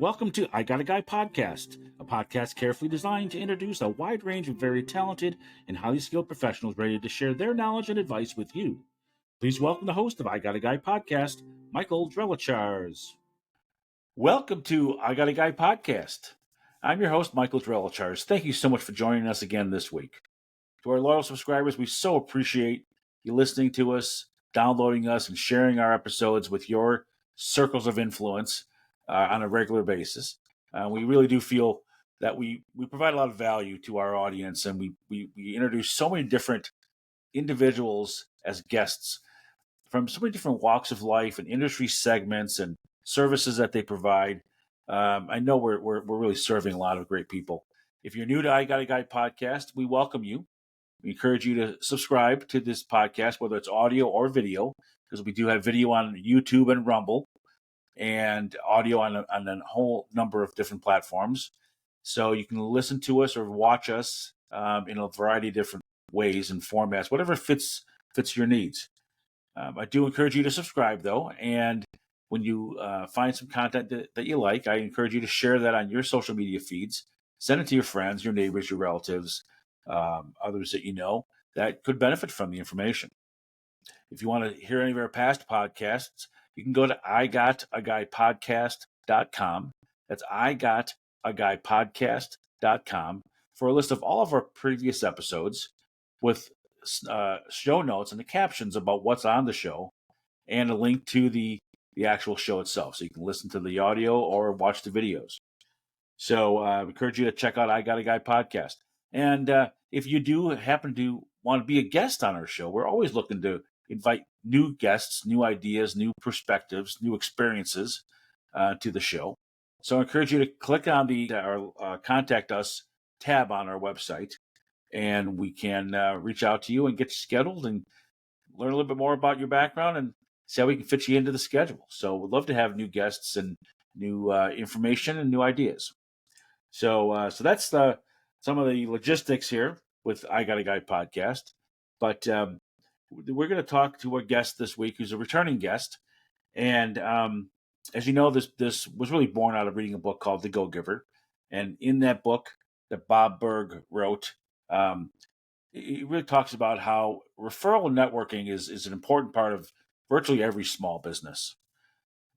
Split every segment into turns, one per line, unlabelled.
Welcome to I Got a Guy podcast, a podcast carefully designed to introduce a wide range of very talented and highly skilled professionals ready to share their knowledge and advice with you. Please welcome the host of I Got a Guy podcast, Michael Drelichars. Welcome to I Got a Guy podcast. I'm your host, Michael Drelichars. Thank you so much for joining us again this week. To our loyal subscribers, we so appreciate you listening to us, downloading us, and sharing our episodes with your circles of influence on a regular basis. We really do feel that we provide a lot of value to our audience, and we introduce so many different individuals as guests from so many different walks of life and industry segments and services that they provide. I know we're really serving a lot of great people. If you're new to I Got a Guy podcast, we welcome you. We encourage you to subscribe to this podcast, whether it's audio or video, because we do have video on YouTube and Rumble, and audio on a whole number of different platforms. So you can listen to us or watch us in a variety of different ways and formats, whatever fits your needs. I do encourage you to subscribe, though, and when you find some content that you like, I encourage you to share that on your social media feeds. Send it to your friends, your neighbors, your relatives, others that you know that could benefit from the information. If you want to hear any of our past podcasts, you can go to igotaguypodcast.com. That's igotaguypodcast.com for a list of all of our previous episodes with show notes and the captions about what's on the show and a link to the actual show itself. So you can listen to the audio or watch the videos. So I encourage you to check out I Got a Guy podcast. And if you do happen to want to be a guest on our show, we're always looking to invite new guests, new ideas, new perspectives, new experiences to the show. So I encourage you to click on the Contact Us tab on our website, and we can reach out to you and get you scheduled and learn a little bit more about your background and see how we can fit you into the schedule. So we'd love to have new guests and new information and new ideas. So that's some of the logistics here with I Got a Guy podcast. But we're going to talk to a guest this week who's a returning guest. And as you know, this was really born out of reading a book called The Go-Giver. And in that book that Bob Burg wrote, it really talks about how referral networking is an important part of virtually every small business.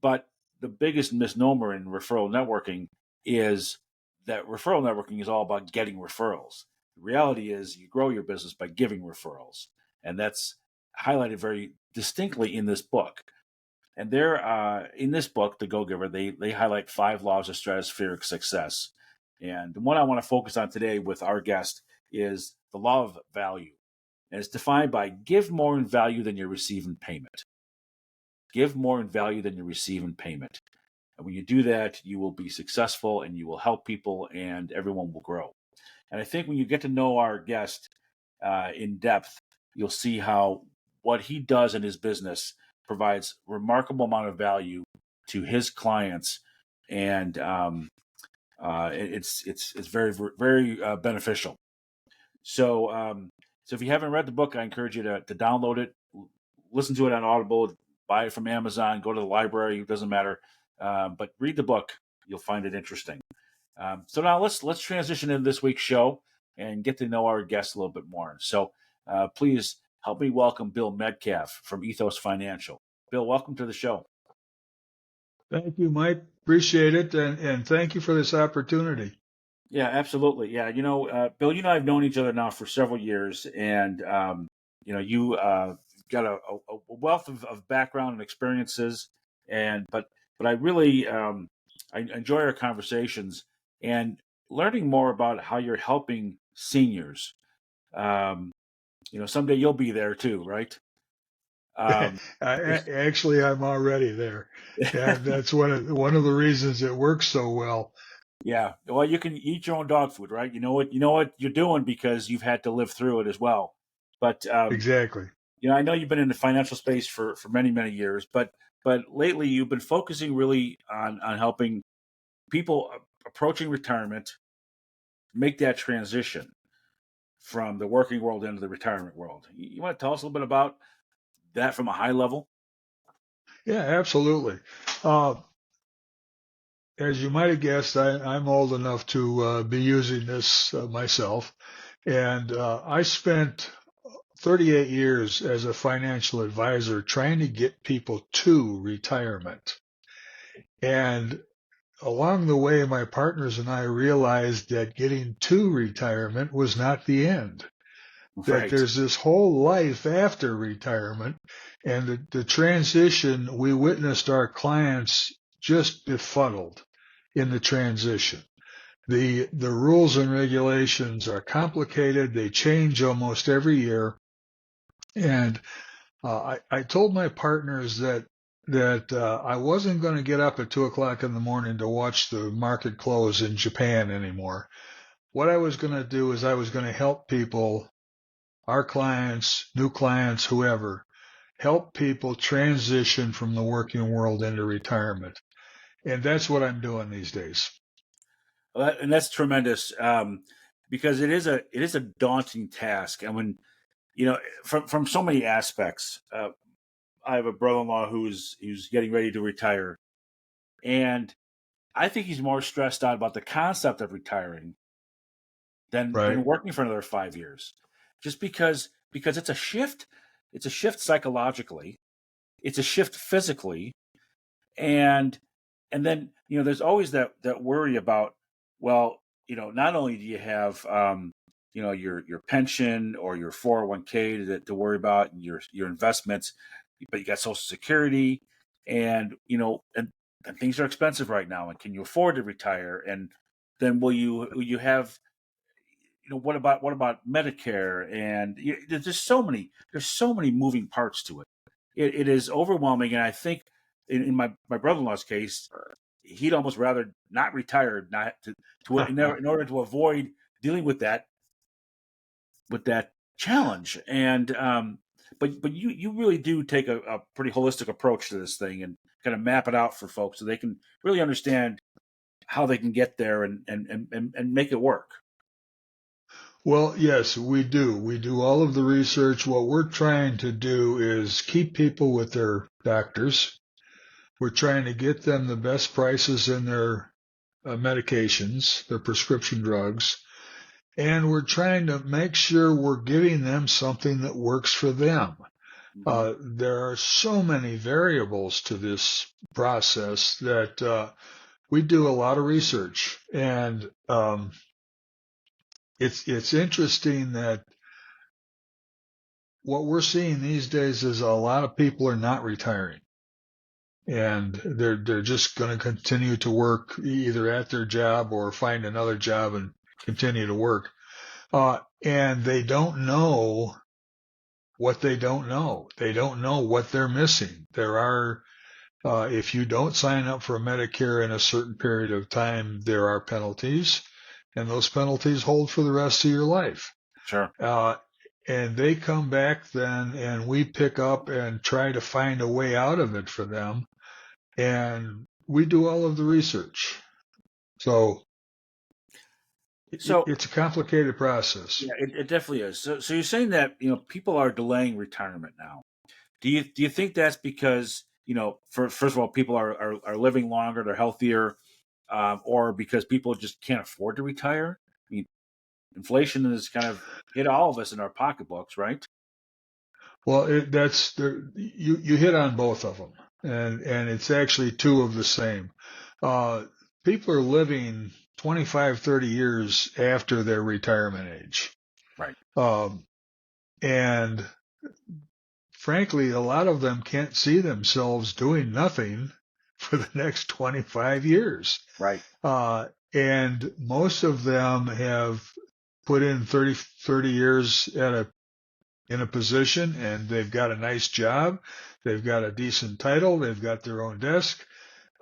But the biggest misnomer in referral networking is that referral networking is all about getting referrals. The reality is you grow your business by giving referrals. And that's highlighted very distinctly in this book. And there, in this book, The Go-Giver, they highlight 5 laws of stratospheric success. And the one I want to focus on today with our guest is the law of value. And it's defined by give more in value than you receive in payment. Give more in value than you receive in payment. And when you do that, you will be successful and you will help people and everyone will grow. And I think when you get to know our guest in depth, you'll see how what he does in his business provides remarkable amount of value to his clients, and it's very, very beneficial. So if you haven't read the book, I encourage you to download it, listen to it on Audible, buy it from Amazon, go to the library. It doesn't matter, but read the book. You'll find it interesting. So now let's transition into this week's show and get to know our guest a little bit more. So please help me welcome Bill Metcalf from Ethos Financial. Bill, welcome to the show.
Thank you, Mike. Appreciate it, and thank you for this opportunity.
Yeah, absolutely. Yeah, Bill, you and I have known each other now for several years, and you got a wealth of background and experiences, but I really I enjoy our conversations and learning more about how you're helping seniors. Someday you'll be there too, right?
Actually, I'm already there. That's one of the reasons it works so well.
Yeah. Well, you can eat your own dog food, right? You know what you're doing because you've had to live through it as well. But
exactly.
I know you've been in the financial space for many, many years, but lately you've been focusing really on helping people approaching retirement make that transition from the working world into the retirement world. You want to tell us a little bit about that from a high level?
Yeah, absolutely. as you might have guessed, I'm old enough to be using this myself. And I spent 38 years as a financial advisor trying to get people to retirement. And along the way, my partners and I realized that getting to retirement was not the end, that
Right.
there's this whole life after retirement. And the transition, we witnessed our clients just befuddled in the transition. The rules and regulations are complicated. They change almost every year. And I told my partners that I wasn't going to get up at 2 o'clock in the morning to watch the market close in Japan anymore. What I was going to do is I was going to help people, our clients, new clients, whoever, help people transition from the working world into retirement. And that's what I'm doing these days.
And that's tremendous, because it is a daunting task. And when from so many aspects, I have a brother-in-law who's getting ready to retire, and I think he's more stressed out about the concept of retiring than
Right.
working for another 5 years, just because it's a shift psychologically, it's a shift physically, and then there's always that worry about, well, not only do you have your pension or your 401k to worry about, and your investments, but you got social security, and and things are expensive right now, and can you afford to retire? And then will you have, what about Medicare? And there's so many moving parts to it. It is overwhelming, and I think in my brother-in-law's case, he'd almost rather not retire, not in order to avoid dealing with that challenge. And but you really do take a pretty holistic approach to this thing, and kind of map it out for folks so they can really understand how they can get there, and make it work.
Well, yes, we do. We do all of the research. What we're trying to do is keep people with their doctors. We're trying to get them the best prices in their medications, their prescription drugs, and we're trying to make sure we're giving them something that works for them.
Hmm.
There are so many variables to this process that we do a lot of research, and it's interesting that what we're seeing these days is a lot of people are not retiring, and they're just going to continue to work either at their job or find another job and continue to work. And they don't know what they don't know. They don't know what they're missing. There are, if you don't sign up for Medicare in a certain period of time, there are penalties, and those penalties hold for the rest of your life.
Sure.
Uh, and they come back then, and we pick up and try to find a way out of it for them. And we do all of the research. So
So
it's a complicated process.
yeah, it definitely is. So you're saying that people are delaying retirement now. Do you think that's because, first of all, people are living longer, they're healthier, or because people just can't afford to retire? I mean, inflation has kind of hit all of us in our pocketbooks, right?
Well, you hit on both of them, and it's actually two of the same. Uh, People are living 25, 30 years after their retirement age.
Right.
Um, and frankly, a lot of them can't see themselves doing nothing for the next 25 years.
Right.
And most of them have put in 30 years in a position, and they've got a nice job. They've got a decent title. They've got their own desk.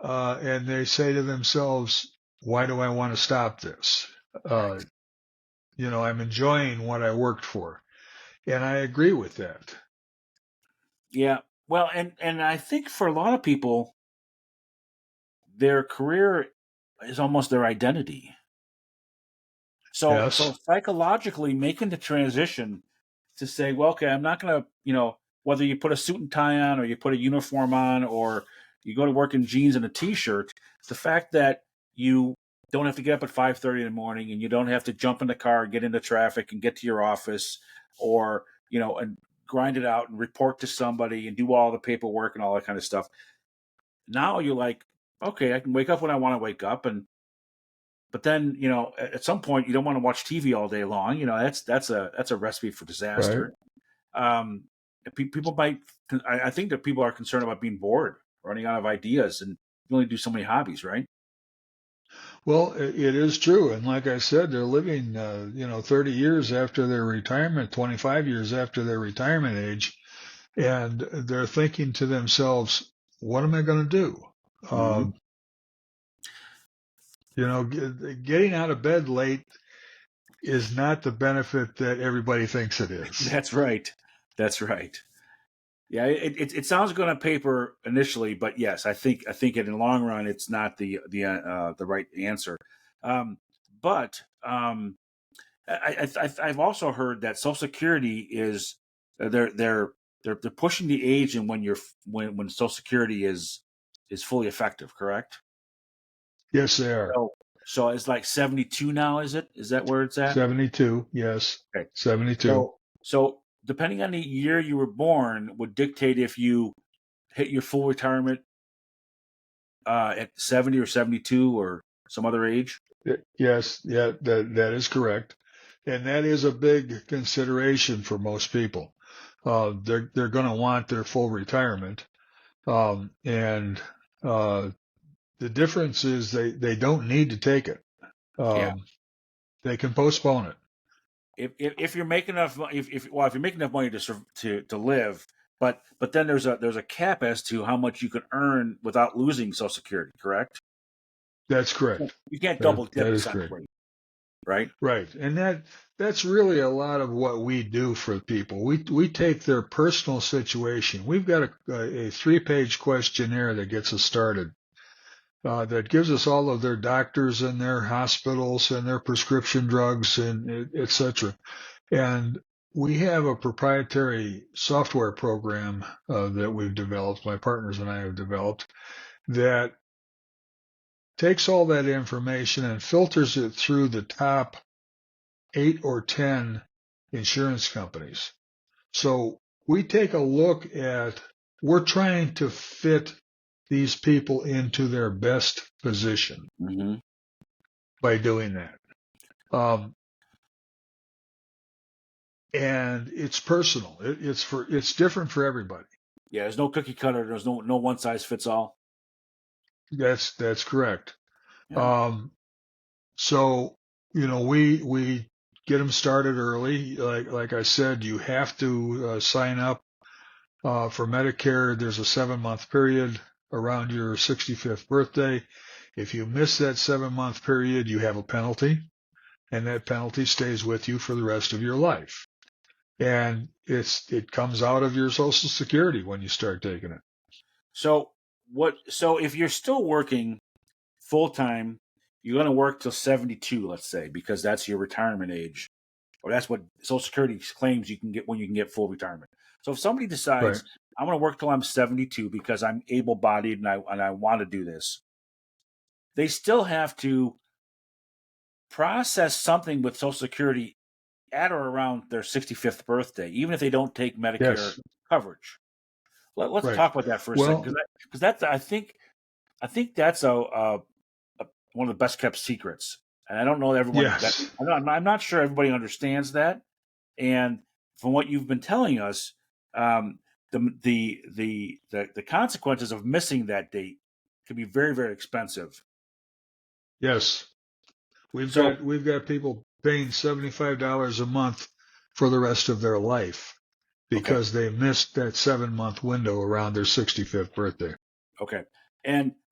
And they say to themselves, why do I want to stop this?
Right.
Uh, I'm enjoying what I worked for. And I agree with that.
Yeah. Well, and I think for a lot of people, their career is almost their identity. So
Yes.
psychologically making the transition to say, well, okay, I'm not going to, whether you put a suit and tie on or you put a uniform on, or You go to work in jeans and a t-shirt. It's the fact that you don't have to get up at 5:30 in the morning, and you don't have to jump in the car, get into traffic, and get to your office, or and grind it out and report to somebody and do all the paperwork and all that kind of stuff. Now you're like, okay, I can wake up when I want to wake up, but then at some point you don't want to watch TV all day long. That's a recipe for disaster.
Right.
People might. I think that people are concerned about being bored, running out of ideas, and you only do so many hobbies, right?
Well, it is true. And like I said, they're living, 30 years after their retirement, 25 years after their retirement age, and they're thinking to themselves, what am I going to do?
Mm-hmm.
Getting out of bed late is not the benefit that everybody thinks it is.
That's right. That's right. Yeah, it sounds good on paper initially, but yes, I think in the long run, it's not the right answer. But I've also heard that Social Security is they're pushing the age in when Social Security is fully effective. Correct?
Yes, they are.
So it's like 72 now. Is it? Is that where it's at?
72. Yes.
Okay.
72.
So depending on the year you were born would dictate if you hit your full retirement at 70 or 72 or some other age.
Yes, yeah, that is correct, and that is a big consideration for most people. They're going to want their full retirement, and the difference is they don't need to take it.
Yeah.
They can postpone it.
If you're making enough, if you're making enough money to live, but then there's a cap as to how much you can earn without losing Social Security. Correct?
That's correct.
You can't double dip,
that is correct.
Right?
Right, and that's really a lot of what we do for people. We take their personal situation. We've got a 3-page questionnaire that gets us started. That gives us all of their doctors and their hospitals and their prescription drugs and et cetera. And we have a proprietary software program that we've developed, my partners and I have developed, that takes all that information and filters it through the top 8 or 10 insurance companies. So we take a look at, we're trying to fit these people into their best position by doing that. And it's personal. It's different for everybody.
Yeah, there's no cookie cutter. There's no one size fits all.
That's correct.
Yeah.
So we get them started early. Like I said, you have to sign up for Medicare. There's a 7-month period around your 65th birthday. If you miss that 7-month period, you have a penalty, and that penalty stays with you for the rest of your life. And it comes out of your Social Security when you start taking it.
So if you're still working full time, you're going to work till 72, let's say, because that's your retirement age, or that's what Social Security claims you can get when you can get full retirement. So if somebody decides,
Right.
I'm going to work till I'm 72 because I'm able-bodied and I want to do this, they still have to process something with Social Security at or around their 65th birthday, even if they don't take Medicare coverage. Let's talk about that for a second, because that's I think that's one of the best kept secrets, and I don't know everyone.
Yes.
I'm not sure everybody understands that. And from what you've been telling us, the consequences of missing that date can be very, very expensive.
Yes, we've got people paying $75 a month for the rest of their life because they missed that 7-month window around their 65th birthday.
Okay.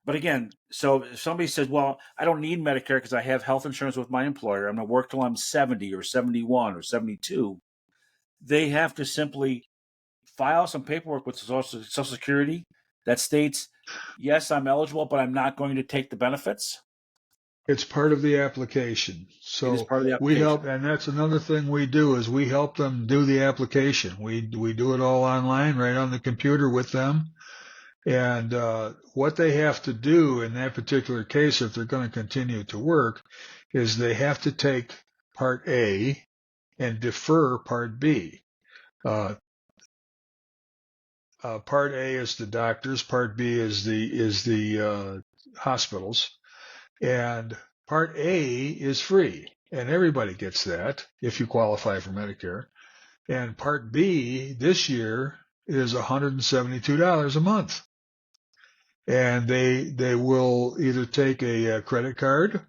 But again, so if somebody says, well, I don't need Medicare because I have health insurance with my employer, I'm going to work till I'm 70 or 71 or 72, they have to simply file some paperwork with Social Security that states, yes, I'm eligible, but I'm not going to take the benefits.
It's part of the application. So
it is part of the application.
We help, and that's another thing we do is we help them do the application. We do it all online, right on the computer with them. And what they have to do in that particular case, if they're going to continue to work, is they have to take Part A and defer Part B. Uh, Part A is the doctors, Part B is the hospitals, and Part A is free, and everybody gets that if you qualify for Medicare. And Part B this year is $172 a month, and they will either take a credit card,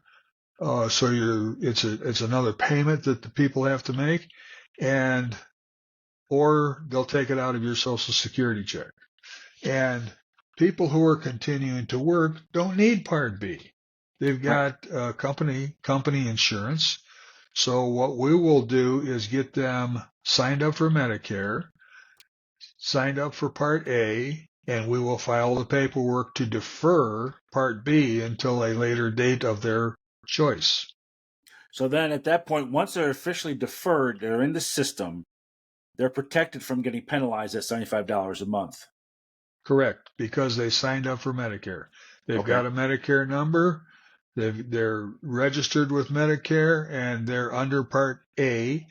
so it's another payment that the people have to make, and or they'll take it out of your Social Security check. And people who are continuing to work don't need Part B. They've
Right.
got company insurance. So what we will do is get them signed up for Medicare, signed up for Part A, and we will file the paperwork to defer Part B until a later date of their choice.
So then at that point, once they're officially deferred, they're in the system, they're protected from getting penalized at $75 a month.
Correct, because they signed up for Medicare. They've
Okay.
got a Medicare number. They're registered with Medicare, and they're under Part A.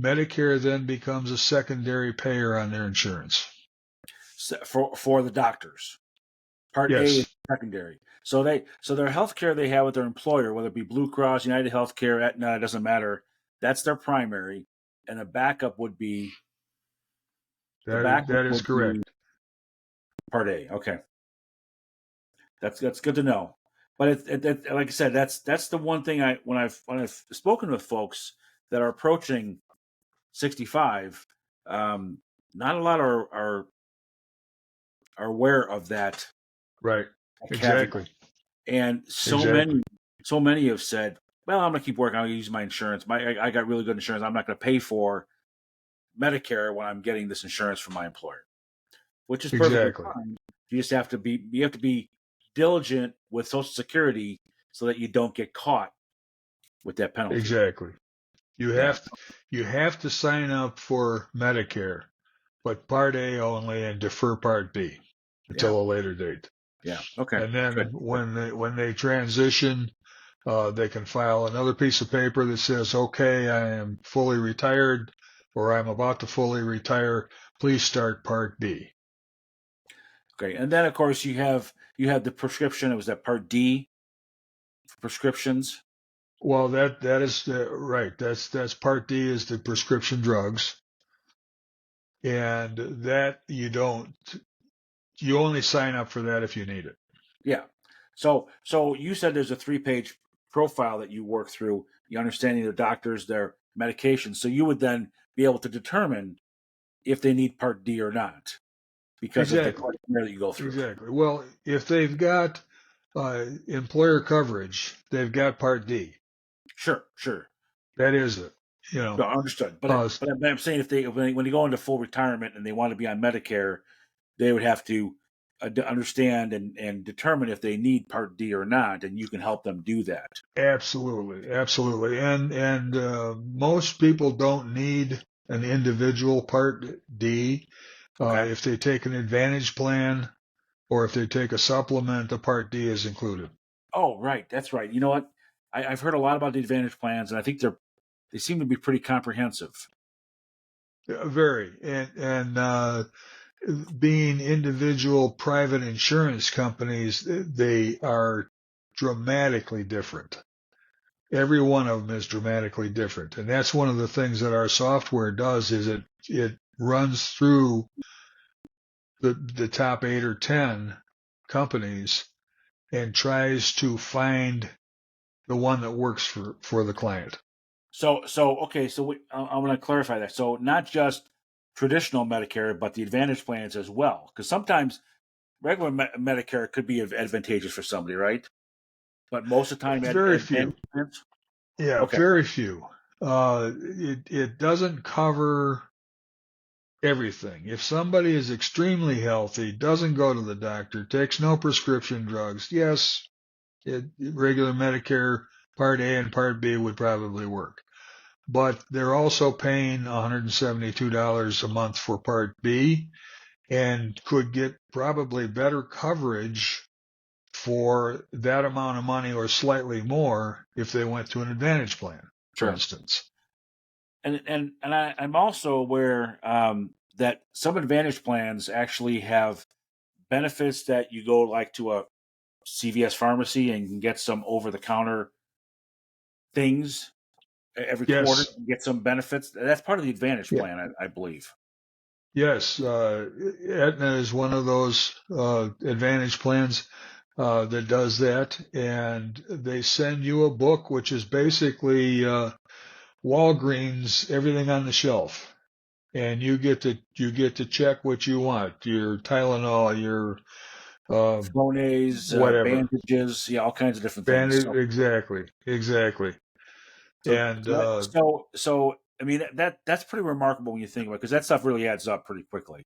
Medicare then becomes a secondary payer on their insurance.
For the doctors. Part A is
Yes,
secondary. So their health care they have with their employer, whether it be Blue Cross, United Healthcare, Aetna, it doesn't matter. That's their primary. And the backup
that is
would be
correct.
Part A. Okay. That's good to know. But like I said, that's the one thing when I've spoken with folks that are approaching 65, not a lot are aware of that
Right.
caveat.
Exactly.
And so
Exactly.
many have said, "Well, I'm going to keep working. I'll use my insurance. I got really good insurance. I'm not going to pay for Medicare when I'm getting this insurance from my employer," which is perfectly
Exactly.
fine. You have to be diligent with Social Security so that you don't get caught with that penalty.
Exactly. You
Yeah,
have to, you have to sign up for Medicare, but Part A only and defer Part B
yeah,
until a later date.
yeah. Okay,
And then
good.
when they transition, they can file another piece of paper that says, "Okay, I am fully retired," or "I'm about to fully retire. Please start Part B."
Great. And then of course you have the prescription. It was that Part D for prescriptions.
Well, that is right. That's Part D is the prescription drugs, and that you only sign up for that if you need it.
Yeah. So you said there's a 3-page profile that you work through. You understanding their doctors, their medications. So you would then be able to determine if they need Part D or not because of the
Exactly.
questionnaire that you go through.
Exactly. Well, if they've got employer coverage, they've got Part D.
Sure, sure.
That is it. You know,
No, understood.
uh,
But I'm saying if when they go into full retirement and they want to be on Medicare, they would have to understand and determine if they need Part D or not, and you can help them do that.
absolutely, absolutely. And most people don't need an individual Part D.
Okay.
If they take an Advantage plan or if they take a supplement, the Part D is included.
Oh, right. That's right. You know what? I've heard a lot about the Advantage plans, and I think they seem to be pretty comprehensive.
Very. And being individual private insurance companies, they are dramatically different. Every one of them is dramatically different. And that's one of the things that our software does is it runs through the top 8 or 10 companies and tries to find the one that works for the client.
Okay. I'm going to clarify that. So not just traditional Medicare, but the Advantage plans as well, because sometimes regular Medicare could be advantageous for somebody, right? But most of the time,
Very few.
Advantage plans.
Yeah,
Okay.
very few. It doesn't cover everything. If somebody is extremely healthy, doesn't go to the doctor, takes no prescription drugs, yes, regular Medicare Part A and Part B would probably work. But they're also paying $172 a month for Part B, and could get probably better coverage for that amount of money or slightly more if they went to an Advantage plan, for
Sure.
instance.
I'm also aware that some Advantage plans actually have benefits that you go like to a CVS pharmacy and can get some over-the-counter things every quarter
Yes,
and get some benefits. That's part of the Advantage
yeah,
plan, I believe.
yes. Aetna is one of those Advantage plans that does that, and they send you a book which is basically Walgreens, everything on the shelf, and you get to check what you want, your Tylenol, your
Flonase,
whatever.
bandages, yeah, all kinds of different things.
Bandit, exactly.
So,
And
I mean that's pretty remarkable when you think about it, because that stuff really adds up pretty quickly.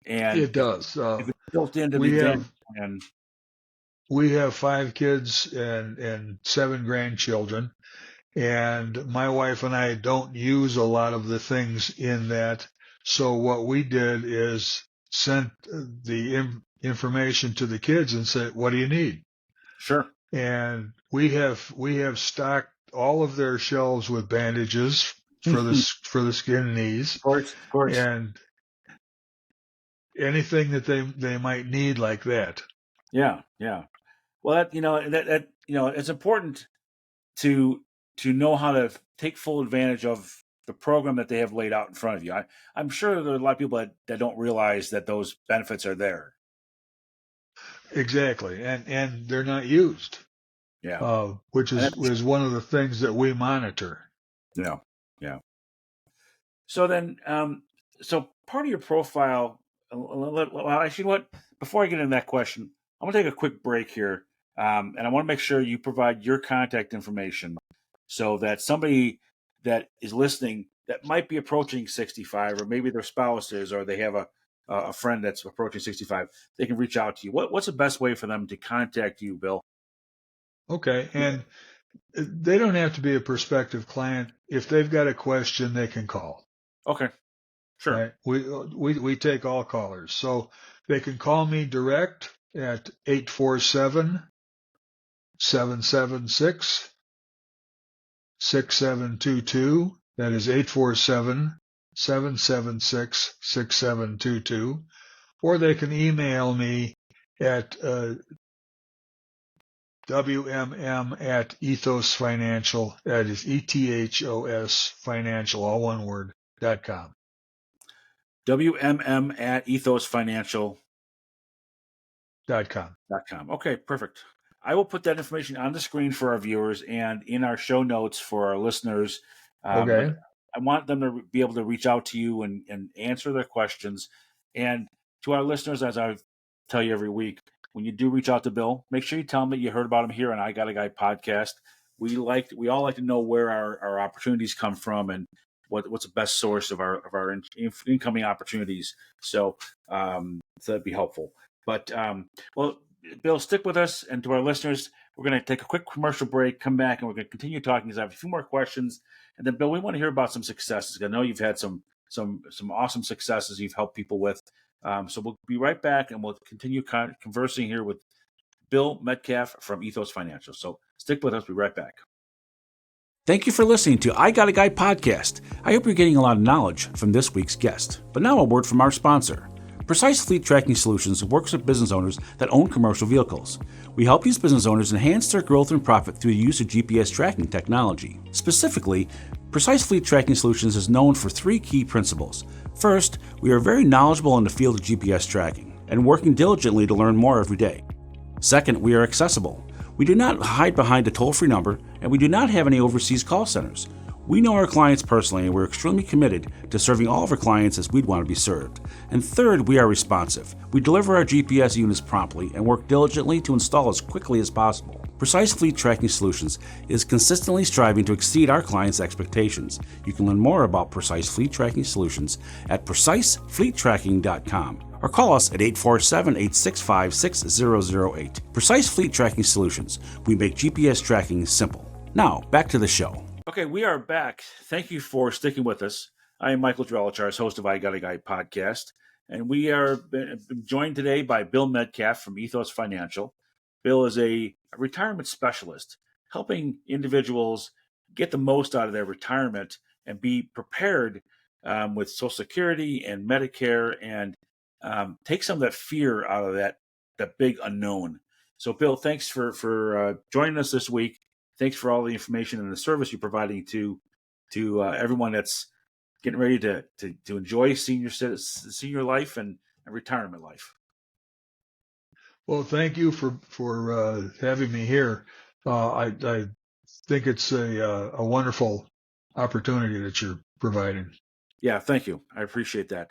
And
it does.
if it's built into the
We
Advantage
have
plan,
we have 5 kids and 7 grandchildren, and my wife and I don't use a lot of the things in that. So what we did is sent the information to the kids and said, "What do you need?"
sure,
And we have stocked all of their shelves with bandages
of
for the skin and knees,
course,
and anything that they might need like that.
yeah, yeah. Well, that it's important to know how to take full advantage of the program that they have laid out in front of you. I'm sure there are a lot of people that don't realize that those benefits are there.
Exactly, and they're not used,
Yeah,
which
and
is one of the things that we monitor.
yeah, yeah. So then, so part of your profile. Well, actually, what? Before I get into that question, I'm gonna take a quick break here, and I want to make sure you provide your contact information so that somebody that is listening that might be approaching 65, or maybe their spouse is, or they have a friend that's approaching 65, they can reach out to you. What's the best way for them to contact you, Bill?
Okay, and they don't have to be a prospective client. If they've got a question, they can call.
Okay, sure.
Right? We take all callers, so they can call me direct at 847-776-6722. That is 847-776-6722. Or they can email me at WMM at Ethos Financial. That is ETHOS Financial, all one word, .com.
WMM at ethosfinancial.com.
.com.
Okay, perfect. I will put that information on the screen for our viewers and in our show notes for our listeners. But
Okay.
I want them to be able to reach out to you and answer their questions. And to our listeners, as I tell you every week, when you do reach out to Bill, make sure you tell him that you heard about him here on I Got a Guy podcast. We all like to know where our opportunities come from and what's the best source of our incoming opportunities. So that'd be helpful. But well, Bill, stick with us, and to our listeners, we're going to take a quick commercial break, come back, and we're going to continue talking because I have a few more questions. And then, Bill, we want to hear about some successes. I know you've had some awesome successes you've helped people with. So we'll be right back, and we'll continue conversing here with Bill Metcalf from Ethos Financial. So stick with us. We'll be right back. Thank you for listening to I Got a Guy podcast. I hope you're getting a lot of knowledge from this week's guest. But now a word from our sponsor. Precise Fleet Tracking Solutions works with business owners that own commercial vehicles. We help these business owners enhance their growth and profit through the use of GPS tracking technology. Specifically, Precise Fleet Tracking Solutions is known for 3 key principles. First, we are very knowledgeable in the field of GPS tracking and working diligently to learn more every day. Second, we are accessible. We do not hide behind a toll-free number, and we do not have any overseas call centers. We know our clients personally, and we're extremely committed to serving all of our clients as we'd want to be served. And third, we are responsive. We deliver our GPS units promptly and work diligently to install as quickly as possible. Precise Fleet Tracking Solutions is consistently striving to exceed our clients' expectations. You can learn more about Precise Fleet Tracking Solutions at precisefleettracking.com or call us at 847-865-6008. Precise Fleet Tracking Solutions. We make GPS tracking simple. Now, back to the show. Okay, we are back. Thank you for sticking with us. I am Michael Drelichars, host of I Got a Guy podcast. And we are joined today by Bill Metcalf from Ethos Financial. Bill is a retirement specialist, helping individuals get the most out of their retirement and be prepared with Social Security and Medicare, and take some of that fear out of that big unknown. So, Bill, thanks for joining us this week. Thanks for all the information and the service you're providing to everyone that's getting ready to enjoy senior life and retirement life.
Well, thank you for having me here. I think it's a wonderful opportunity that you're providing.
Yeah, thank you. I appreciate that.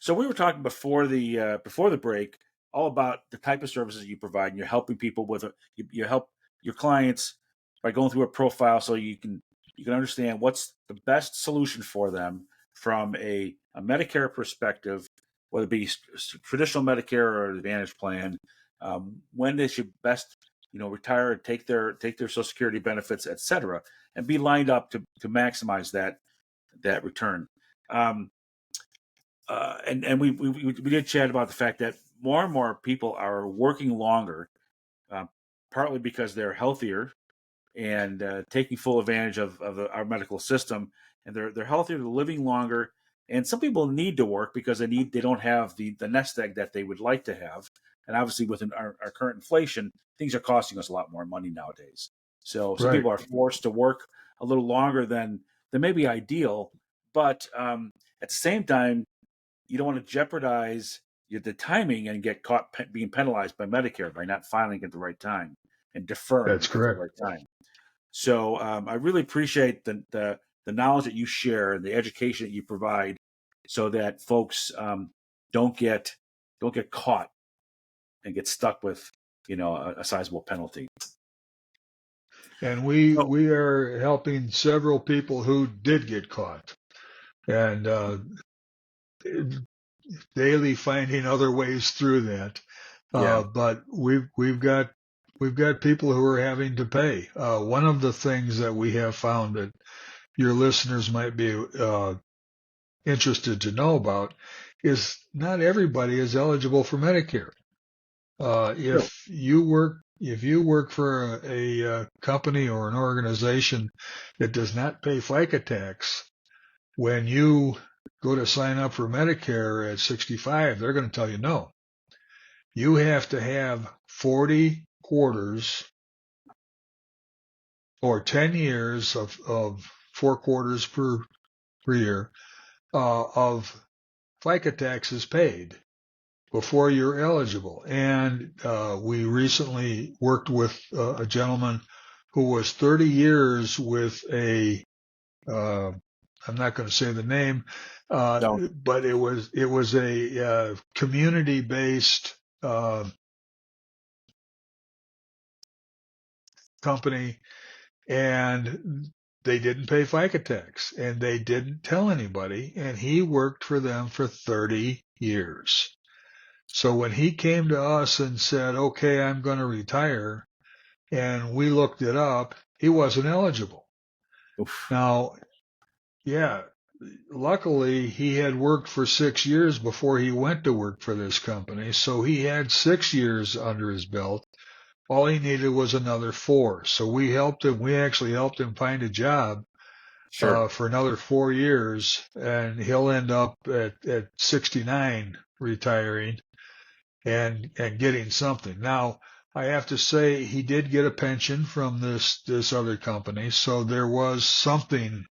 So we were talking before the break all about the type of services you provide, and you're helping people with you help your clients by going through a profile so you can understand what's the best solution for them from a Medicare perspective, whether it be traditional Medicare or Advantage plan, when they should best retire, take their Social Security benefits, etc., and be lined up to maximize that return. Um, and we did chat about the fact that more and more people are working longer, uh, partly because they're healthier and taking full advantage of our medical system, and they're healthier, they're living longer. And some people need to work because they don't have the nest egg that they would like to have. And obviously, with our current inflation, things are costing us a lot more money nowadays. So some
Right.
people are forced to work a little longer than maybe ideal, but at the same time, you don't want to jeopardize the timing and get caught being penalized by Medicare by not filing at the right time and deferring
That's
at the
correct.
right time. So I really appreciate the knowledge that you share and the education that you provide, so that folks don't get caught and get stuck with a sizable penalty.
And we
So
we are helping several people who did get caught, and daily finding other ways through that.
yeah,
But we've got people who are having to pay. One of the things that we have found that your listeners might be interested to know about is not everybody is eligible for Medicare.
sure,
If you work for a company or an organization that does not pay FICA tax, when you go to sign up for Medicare at 65, they're going to tell you no. You have to have 40 quarters or 10 years of 4 quarters per year of FICA taxes paid before you're eligible. And we recently worked with a gentleman who was 30 years with uh, I'm not going to say the name,
no,
but it was a community-based company, and they didn't pay FICA tax, and they didn't tell anybody, and he worked for them for 30 years. So when he came to us and said, okay, I'm going to retire, and we looked it up, he wasn't eligible.
oof,
Now, yeah, luckily he had worked for 6 years before he went to work for this company. So he had 6 years under his belt. All he needed was another 4. So we helped him. We actually helped him find a job
sure.
for another 4 years, and he'll end up at 69 retiring and getting something. Now, I have to say he did get a pension from this other company, so there was something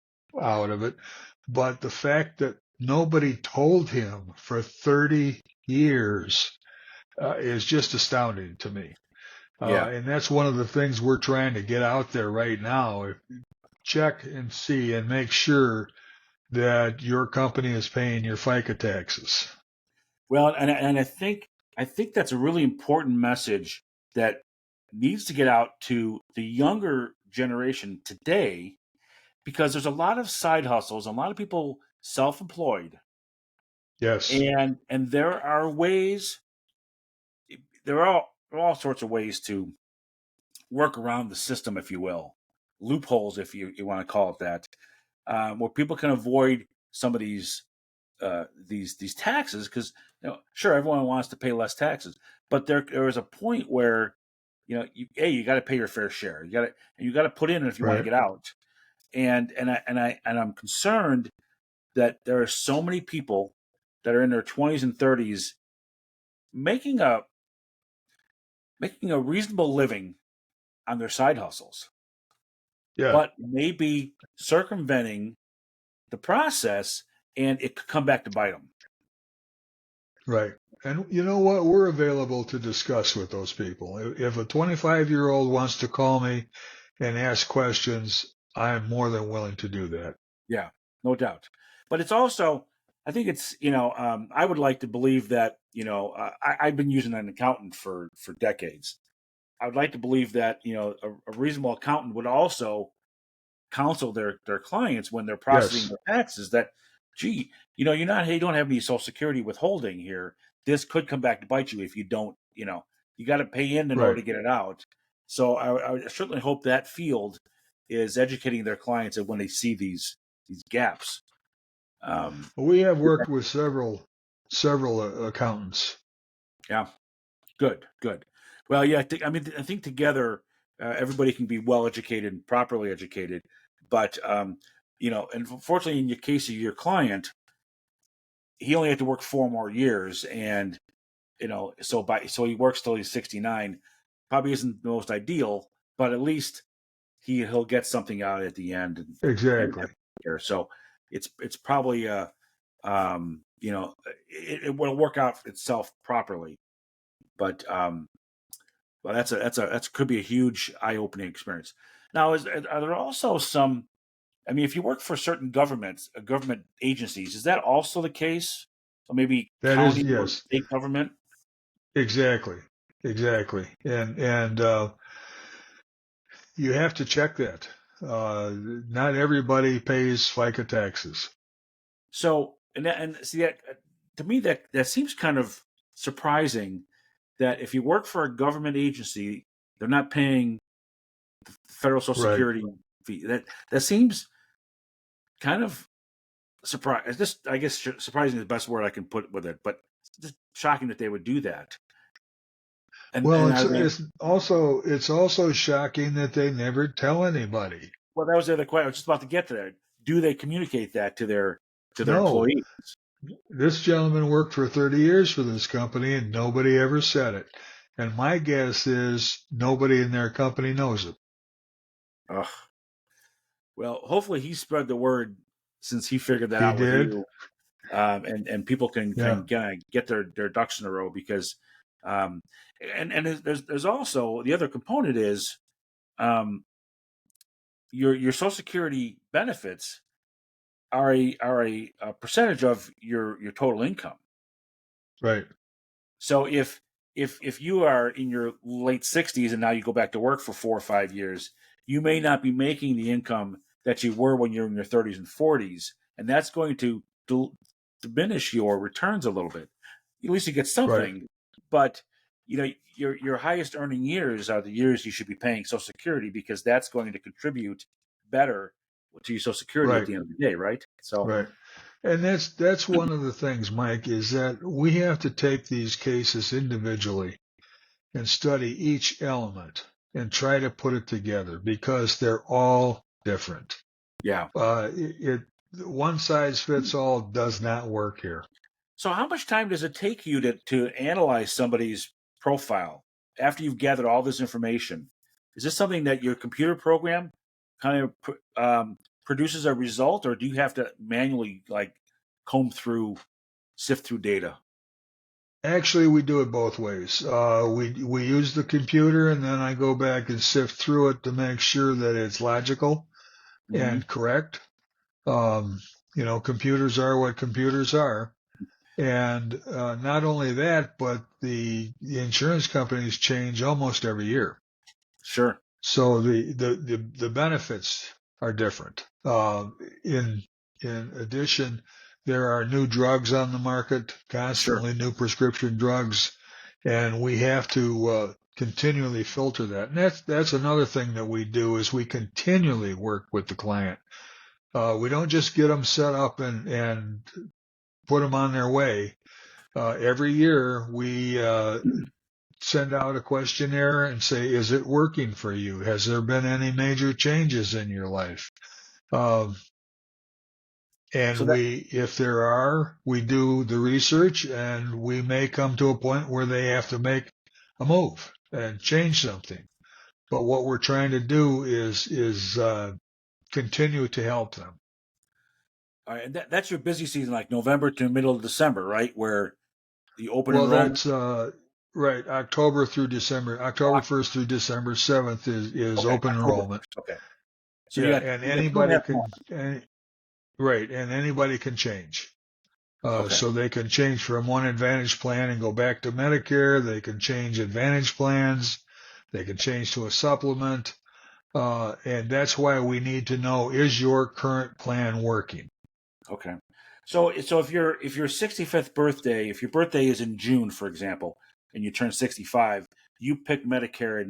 out of it. But the fact that nobody told him for 30 years is just astounding to me.
Yeah.
And that's one of the things we're trying to get out there right now. Check and see and make sure that your company is paying your FICA taxes.
Well, and I think that's a really important message that needs to get out to the younger generation today, because there's a lot of side hustles, a lot of people self-employed,
Yes,
and there are all sorts of ways to work around the system, if you will, loopholes, if you want to call it that, where people can avoid some of these these taxes, because sure, everyone wants to pay less taxes, but there is a point where you got to pay your fair share. You got to put in if you want to
Right.
get out. And I'm concerned that there are so many people that are in their 20s and 30s making a reasonable living on their side hustles,
Yeah.
but maybe circumventing the process, and it could come back to bite them.
Right. And you know what? We're available to discuss with those people. If a 25-year-old wants to call me and ask questions, I'm more than willing to do that.
Yeah, no doubt. But it's also, I think it's, I would like to believe that, I've been using an accountant for decades. I would like to believe that, a reasonable accountant would also counsel their clients when they're processing
Yes.
their taxes that, gee, you don't have any Social Security withholding here. This could come back to bite you if you don't, you got to pay in order
Right.
to get it out. So I certainly hope that field is educating their clients when they see these gaps. Um,
We have worked with several accountants.
yeah, good. Well, yeah, I think together everybody can be well educated and properly educated, but and fortunately, in your case of your client, he only had to work 4 more years, and so he works till he's 69. Probably isn't the most ideal, but at least he'll get something out at the end, and
Exactly.
so it's probably it will work out for itself properly. But well, that's could be a huge eye opening experience. Now, are there also some? I mean, if you work for certain government agencies, is that also the case? Or maybe
That is,
county or
yes,
state government?
exactly. Exactly. And you have to check that. Not everybody pays FICA taxes.
So, and see that to me that seems kind of surprising that if you work for a government agency, they're not paying federal Social
Right.
Security fee. That seems kind of surprising. Just I guess surprising is the best word I can put with it, but it's just shocking that they would do that.
Well,
And I mean,
it's also shocking that they never tell anybody.
well, that was the other question. I was just about to get to that. Do they communicate that to their
No,
employees?
this gentleman worked for 30 years for this company and nobody ever said it. And my guess is nobody in their company knows it.
Ugh. Well, hopefully he spread the word since he figured that
He
out with
did.
you, and people can
Yeah.
get their ducks in a row because, um, and there's also the other component is um, your Social Security benefits are a percentage of your total income.
Right.
So if you are in your late 60s and now you go back to work for 4 or 5 years, you may not be making the income that you were when you're in your 30s and 40s, and that's going to diminish your returns a little bit. At least you get
Right.
something, but your highest earning years are the years you should be paying Social Security because that's going to contribute better to your Social Security at
Right.
the end of the day, right? So
Right. And that's one of the things, Mike, is that we have to take these cases individually and study each element and try to put it together because they're all different.
yeah.
One size fits all does not work here.
So, how much time does it take you to analyze somebody's profile after you've gathered all this information? Is this something that your computer program kind of produces a result, or do you have to manually comb through, sift through data?
Actually, we do it both ways. We use the computer, and then I go back and sift through it to make sure that it's logical
Hmm.
and correct. Um, computers are what computers are. And not only that, but the insurance companies change almost every year.
Sure,
So the benefits are different. In addition, there are new drugs on the market,
sure.
constantly new prescription drugs, and we have to continually filter that. And that's another thing that we do is we continually work with the client. We don't just get them set up and put them on their way. Every year we send out a questionnaire and say, is it working for you? Has there been any major changes in your life? Um,
So
and
that
if there are, we do the research, and we may come to a point where they have to make a move and change something. But what we're trying to do is continue to help them.
all right, and that's your busy season, like November to middle of December, right? Where the open
Well,
enrollment.
that's right. October through December,
Oh,
October 1st through December 7th is
okay,
open
October
enrollment.
1st. Okay, so
Yeah, and
you got 2.5
anybody can,
months.
right, and anybody can change.
Okay,
So they can change from one Advantage plan and go back to Medicare. They can change Advantage plans. They can change to a supplement. And that's why we need to know, is your current plan working?
okay. So if your 65th birthday, if your birthday is in June, for example, and you turn 65, you pick Medicare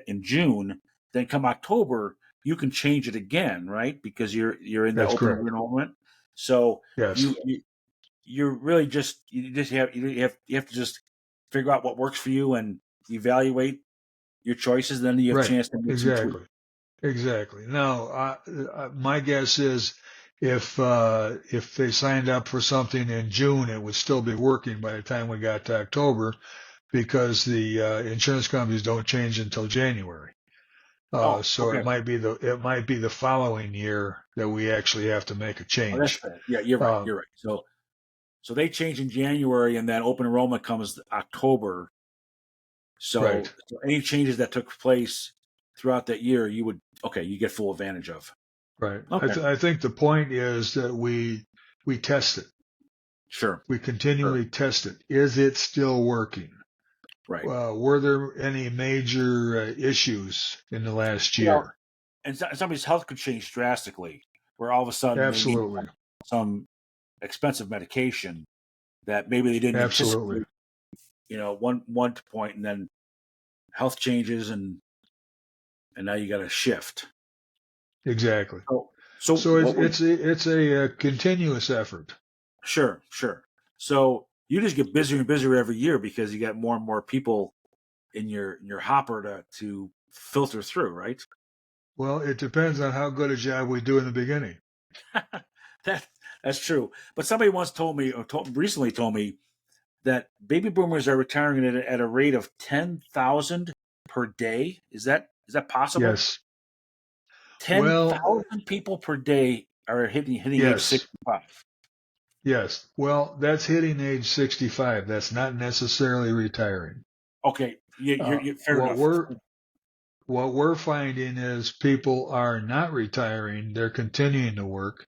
in June. Then come October, you can change it again, right? Because you're in the
That's
open
correct.
enrollment. So
Yes.
you're really just you have to just figure out what works for you and evaluate your choices. Then you have a
Right.
chance to make some tweaks.
Exactly. Exactly. Now, my guess is if they signed up for something in June, it would still be working by the time we got to October, because the insurance companies don't change until January.
Oh,
So
okay.
it might be the following year that we actually have to make a
Oh, that's
change.
fair. Yeah, you're right.
Uh,
You're right. So they change in January, and then open enrollment comes October.
right.
So any changes that took place throughout that year, you get full advantage of.
Right.
Okay,
I think the point is that we test it.
sure,
We
sure,
continually test it. Is it still working?
right.
Were there any major issues in the last
You know,
year?
and somebody's health could change drastically, where all of a sudden they need
Absolutely.
some expensive medication that maybe they didn't
Absolutely.
anticipate. One point, and then health changes, and now you got to shift.
Exactly.
So
So
what would
it's a continuous effort.
Sure, sure. So you just get busier and busier every year because you got more and more people in your hopper to filter through, right?
Well, it depends on how good a job we do in the beginning.
that that's true. But somebody once told me, recently told me, that baby boomers are retiring at a rate of 10,000 per day. Is that possible?
Yes.
Ten
Well,
thousand people per day are hitting age
yes.
65.
Yes. Well, that's hitting age 65. That's not necessarily retiring.
Okay,
Uh,
fair
what
enough.
we're what we're finding is people are not retiring; they're continuing to work,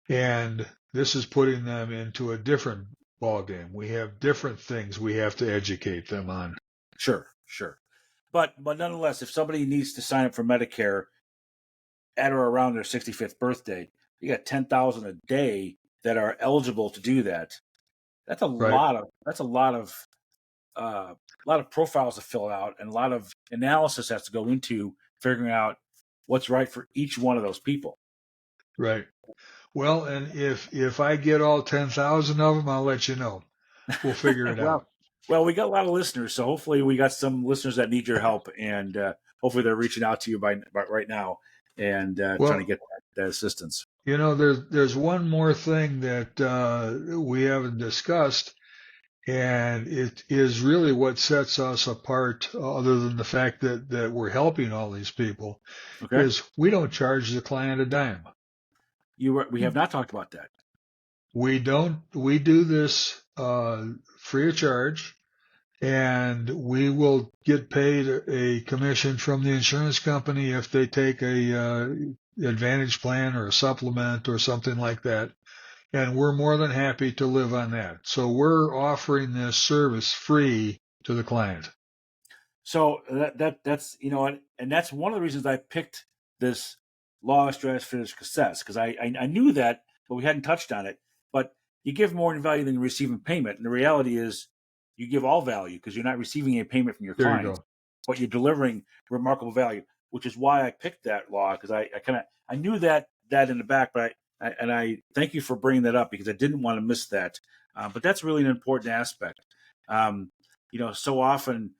and this is putting them into a different ballgame. We have different things we have to educate them on.
Sure, sure. But nonetheless, if somebody needs to sign up for Medicare at or around their 65th birthday, you got 10,000 a day that are eligible to do that.
Right.
That's a lot of profiles to fill out, and a lot of analysis has to go into figuring out what's right for each one of those people.
Right. Well, and if I get all 10,000 of them, I'll let you know. We'll figure it out.
well, well, we got a lot of listeners, so hopefully we got some listeners that need your help, and hopefully they're reaching out to you by right now and trying to
Well,
get that assistance.
there's one more thing that we haven't discussed, and it is really what sets us apart, other than the fact that we're helping all these people,
Okay,
is we don't charge the client a dime.
we have not talked about that.
We don't. We do this free of charge, and we will get paid a commission from the insurance company if they take a advantage plan or a supplement or something like that. And we're more than happy to live on that. So we're offering this service free to the client.
So that's and that's one of the reasons I picked this law of stratosphere cassettes, because I knew that, but we hadn't touched on it. But you give more in value than you receive in payment, and the reality is you give all value because you're not receiving a payment from your
There you
clients,
go.
but you're delivering remarkable value, which is why I picked that law, because I knew that in the back, but And I thank you for bringing that up because I didn't want to miss that. But that's really an important aspect. Um, so often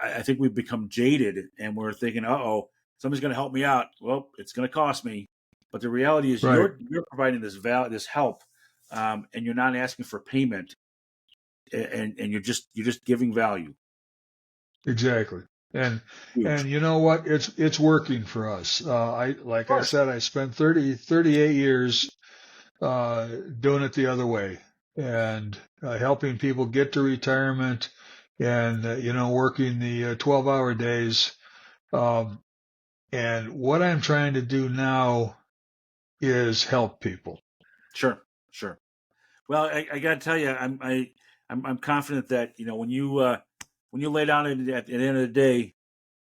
I think we've become jaded and we're thinking, oh, somebody's going to help me out. Well, it's going to cost me. But the reality is
Right.
you're providing this help, and you're not asking for payment, and you're just giving value.
Exactly. And
Huge.
you know what? It's working for us.
Of
Like I
course.
said, I spent 38 years doing it the other way and helping people get to retirement and working the 12-hour days. Um, and what I'm trying to do now is help people.
Sure. Sure. Well, I got to tell you, I'm confident that when you lay down at the end of the day,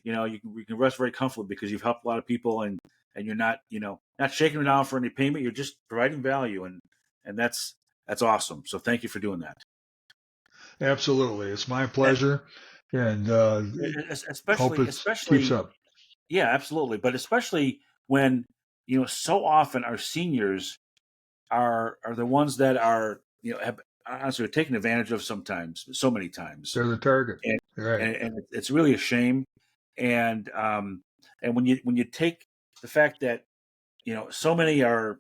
you can rest very comfortably because you've helped a lot of people, and you're not not shaking them down for any payment. You're just providing value, and that's awesome. So thank you for doing that.
Absolutely. It's my
And
pleasure and hope
especially
it keeps
especially
up.
yeah, absolutely. But especially when so often our seniors are the ones that are have honestly are taken advantage of sometimes, so many times,
They're the target.
and
Right.
it's really a shame. And and when you take the fact that so many are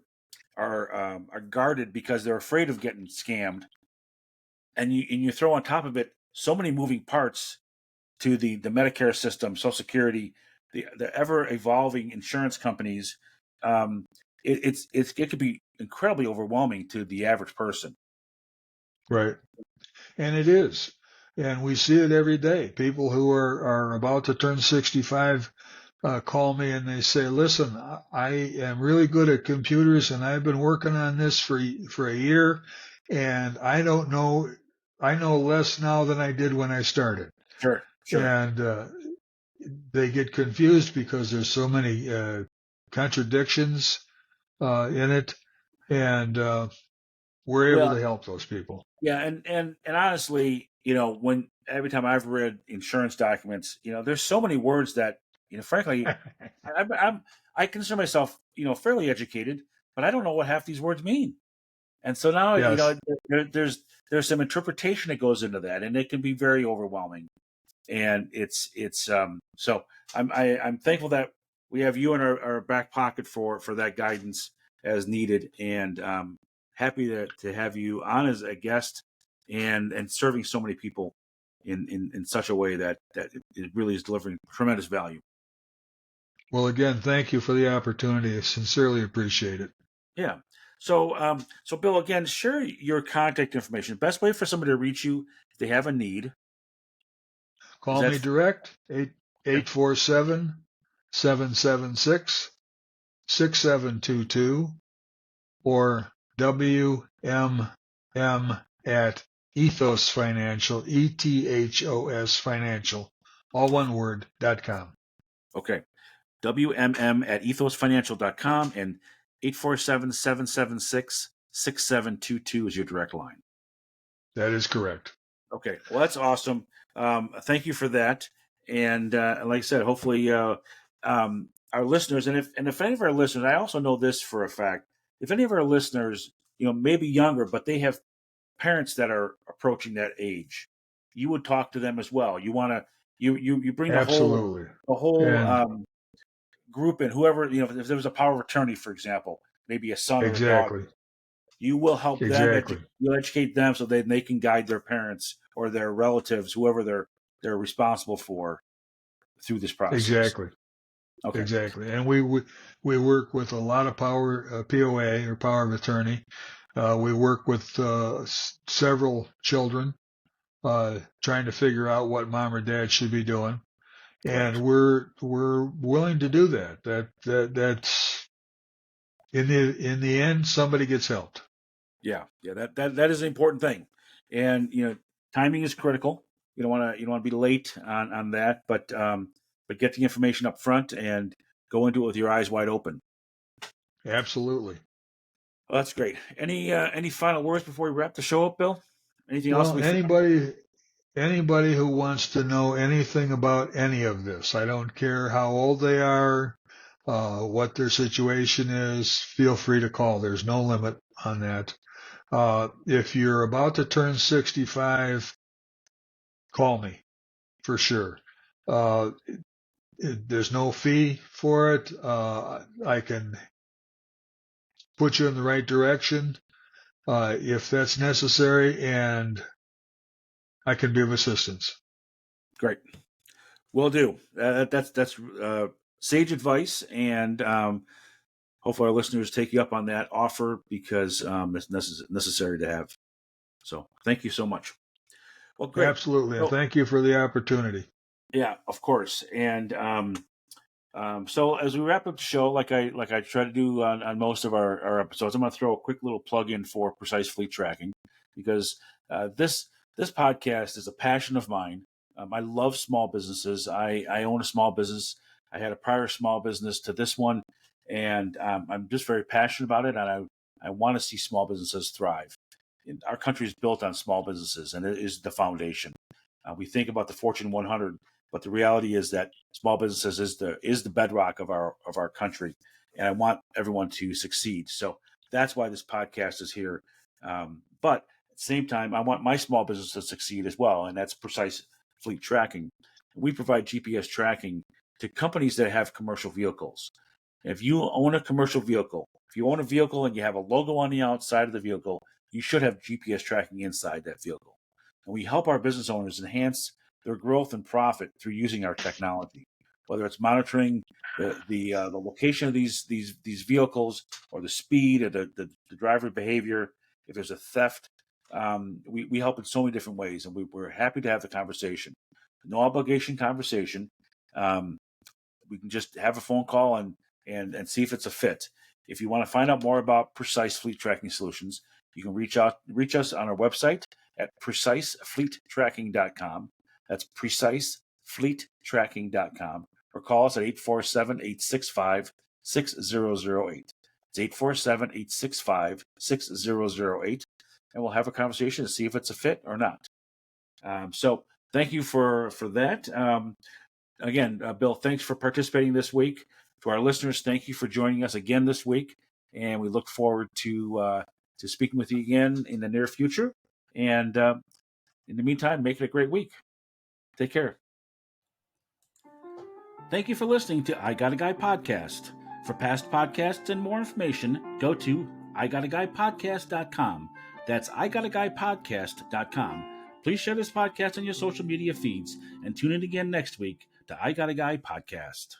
guarded because they're afraid of getting scammed, and you throw on top of it so many moving parts to the Medicare system, Social Security, the ever evolving insurance companies. Um, it could be incredibly overwhelming to the average person.
Right. And it is. And we see it every day. People who are about to turn 65 call me and they say, listen, I am really good at computers and I've been working on this for a year and I don't know, I know less now than I did when I started.
Sure, sure.
And they get confused because there's so many contradictions in it. And we're able
Well,
to help those people.
yeah, and honestly, when every time I've read insurance documents, there's so many words that, frankly, I'm I consider myself, fairly educated, but I don't know what half these words mean. And so now,
Yes,
there's some interpretation that goes into that, and it can be very overwhelming. And so I'm thankful that we have you in our back pocket for that guidance as needed, and happy to have you on as a guest and serving so many people in such a way that it really is delivering tremendous value.
well, again, thank you for the opportunity. I sincerely appreciate it.
Yeah. So Bill, again, share your contact information. Best way for somebody to reach you if they have a need is
Call
that
me direct, 847-776-6722 or WMM at Ethos Financial, ETHOS Financial, all one word, .com.
okay. WMM at ethosfinancial.com and 847-776-6722 is your direct line.
That is correct.
Okay. Well, that's awesome. Thank you for that. And like I said, hopefully our listeners, and if any of our listeners, I also know this for a fact, if any of our listeners, maybe younger, but they have parents that are approaching that age, you would talk to them as well. You want to, you bring
Absolutely.
the whole
And
group in, whoever, if there was a power of attorney, for example, maybe a son or a daughter,
exactly,
you will help them,
exactly,
you'll educate them so they can guide their parents or their relatives, whoever they're responsible for through this process.
exactly.
Okay.
Exactly. And we work with a lot of power, POA or power of attorney. We work with several children trying to figure out what mom or dad should be doing.
Right.
And we're willing to do that. That's in the end, somebody gets helped.
Yeah. Yeah. That is an important thing. And, timing is critical. You don't want to be late on that, but get the information up front and go into it with your eyes wide open.
Absolutely.
Well, that's great. Any final words before we wrap the show up, Bill? Anything else
Well,
we forgot?
anybody who wants to know anything about any of this, I don't care how old they are, what their situation is, feel free to call. There's no limit on that. If you're about to turn 65, call me for sure. There's no fee for it. I can put you in the right direction if that's necessary, and I can be of assistance.
Great. Will do. That's sage advice, and hopefully our listeners take you up on that offer because it's necessary to have. So thank you so much. Well, great.
Absolutely, and
So,
thank you for the opportunity.
yeah, of course. And so as we wrap up the show, like I try to do on most of our episodes, I'm going to throw a quick little plug in for Precise Fleet Tracking because this podcast is a passion of mine. I love small businesses. I own a small business. I had a prior small business to this one, and I'm just very passionate about it. And I want to see small businesses thrive. Our country is built on small businesses, and it is the foundation. We think about the Fortune 100, but the reality is that small businesses is the bedrock of our country, and I want everyone to succeed. So that's why this podcast is here. But at the same time, I want my small business to succeed as well, and that's Precise Fleet Tracking. We provide GPS tracking to companies that have commercial vehicles. If you own a commercial vehicle, if you own a vehicle and you have a logo on the outside of the vehicle, you should have GPS tracking inside that vehicle. And we help our business owners enhance their growth and profit through using our technology, whether it's monitoring the location of these vehicles or the speed or the driver behavior. If there's a theft, we help in so many different ways, and we're happy to have the conversation. No obligation conversation. We can just have a phone call and see if it's a fit. If you want to find out more about Precise Fleet Tracking Solutions, you can reach us on our website at precisefleettracking.com. That's precisefleettracking.com, or call us at 847-865-6008. It's 847-865-6008, and we'll have a conversation to see if it's a fit or not. So thank you for that. Again, Bill, thanks for participating this week. To our listeners, thank you for joining us again this week, and we look forward to speaking with you again in the near future. And in the meantime, make it a great week. Take care. Thank you for listening to I Got a Guy podcast. For past podcasts and more information, go to igotaguypodcast.com. That's igotaguypodcast.com. Please share this podcast on your social media feeds and tune in again next week to I Got a Guy podcast.